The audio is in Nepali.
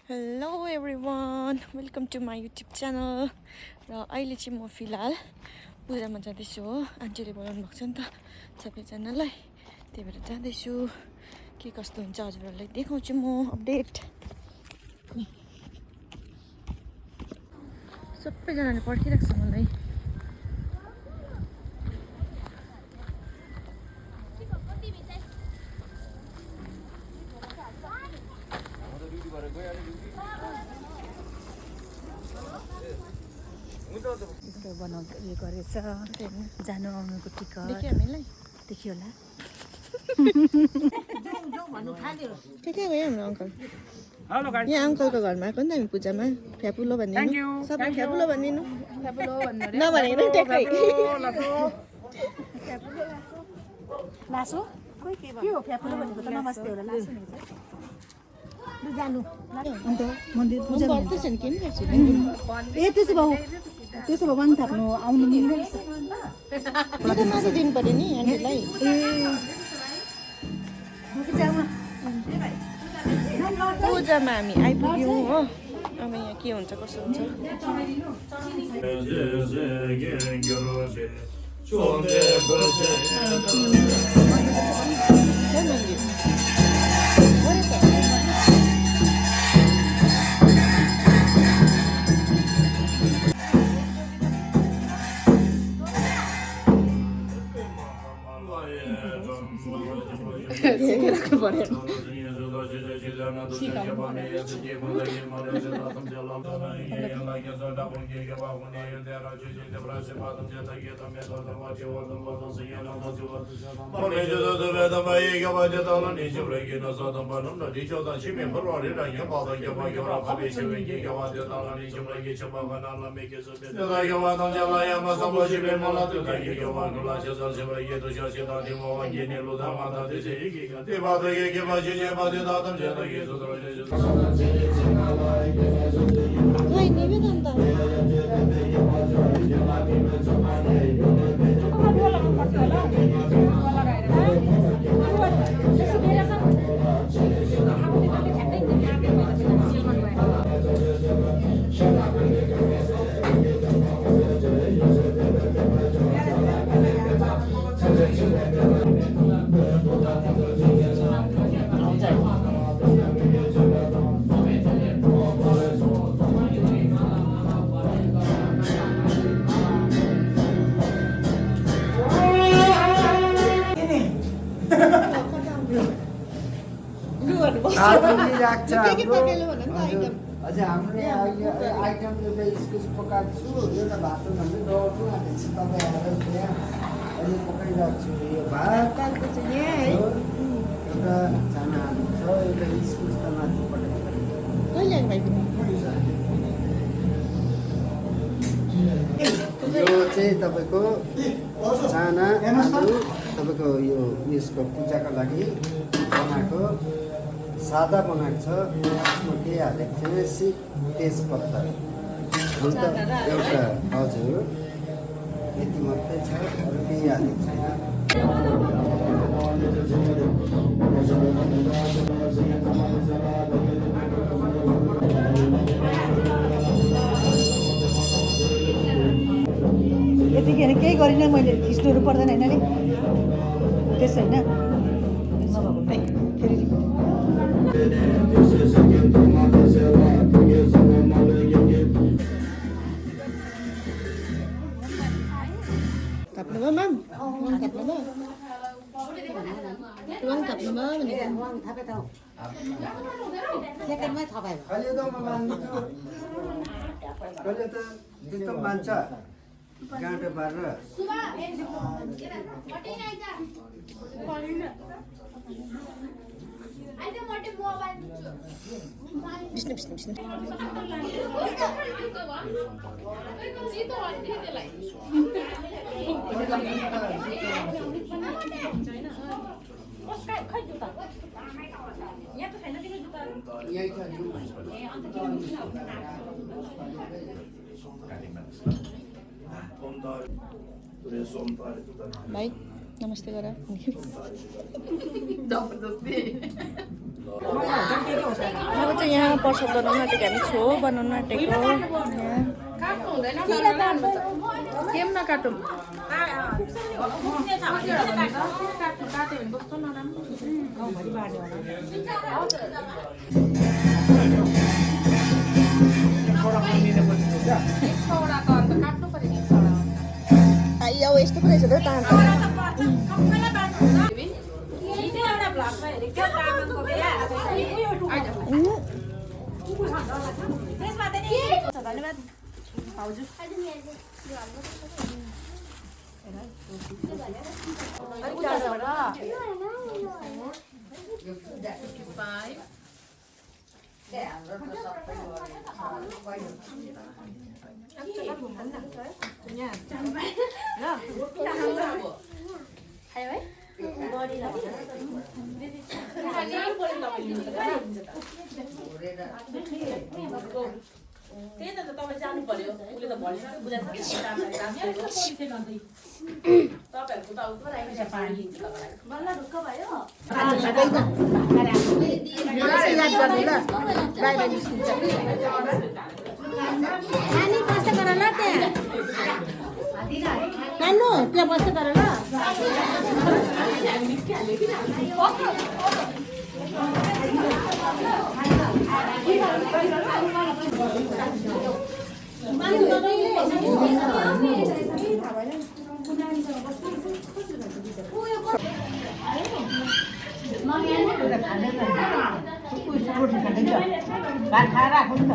Hello everyone, welcome to my YouTube channel. र अहिले चाहिँ म फिलहाल पूजामा जाँदैछु हो। आन्टीले बोलाउनु भएको छ नि त सबैजनालाई, त्यही भएर जाँदैछु। के कस्तो हुन्छ हजुरहरूलाई देखाउँछु म अपडेट। सबैजनाले पर्खिरहेको छ मलाई। यस्तो बनाउँदा उयो गरेछ जानु आउनुको टिकट देखियो हामीलाई, देखियो होला। के गयो हाम्रो अङ्कल? यहाँ अङ्कलको घरमा आएको नि त हामी पूजामा। फ्यापुलो भनिदिनु, सबै फ्यापुलो भनिदिनु, नभनेको नि ट्याक्कै। लासो के हो फ्यापुलो भनेको त नमस्ते होला लासो जानु अन्त मन्दिर पूजा गर्दैछ नि, के पनि गर्छु ए त्यसो भए वाङ थाप्नु आउनु मिल्दैन मासु दिनु पऱ्यो नि आन्टीलाई। पूजामा हामी आइपुग्यौँ हो। अब यहाँ के हुन्छ कसो हुन्छ। Ay, nivedan da. अझै हाम्रो आइटम एउटा इस्कुस पकाएको छु, एउटा भात भन्दै डरु हालेको छु। तपाईँ आएर त्यहाँ अहिले पकाइरहेको छु। यो भात एउटा चाना हाल्नु छ, एउटा इस्कुस त माथि पठाएको। यो चाहिँ तपाईँको चाना आलु तपाईँको यो उयसको पूजाको लागि बनाएको सादा बनाएको छ। यसमा केही हालेको छैन, सिक तेजपत्ता अन्त एउटा हजुर यति मात्रै छ, अरू केही हालेको छैन। यतिखेर केही गरिनँ मैले, खिच्नुहरू पर्दैन होइन नि त्यसो होइन फेरि Tapno ba, ma'am? Tapno ba? Tuwang tapno ba? सेकेन्डमै थपायो कहिले त म मान्छु, कहिले त त्यस्तो मान्छ गाँटो पारेर। Bisnu, bisnu, bisnu. Bye. Namaste gara. अब चाहिँ यहाँ प्रसाद बनाउनु आँटेको हामी छो बनाउनु आँटेको काट्नु हुँदैन केम नकाटौँ काट्यो भने कस्तो नराम्रो गाउँभरि बाँड्यो होला काट्नु पर्यो नि आइया यस्तो पो रहेछ त ताँत धन्यवाद त्यही त तपाईँ जानु पर्यो उसले त भनिसक्यो बुझाइसक्यो तपाईँहरूको त उता राखेको छ पानी बल्ल ढुक्क भयो नानी बस्दै गर ल त्यहाँ नानु त्यहाँ बस्दै गर ल भात खाएर राख्नु नि त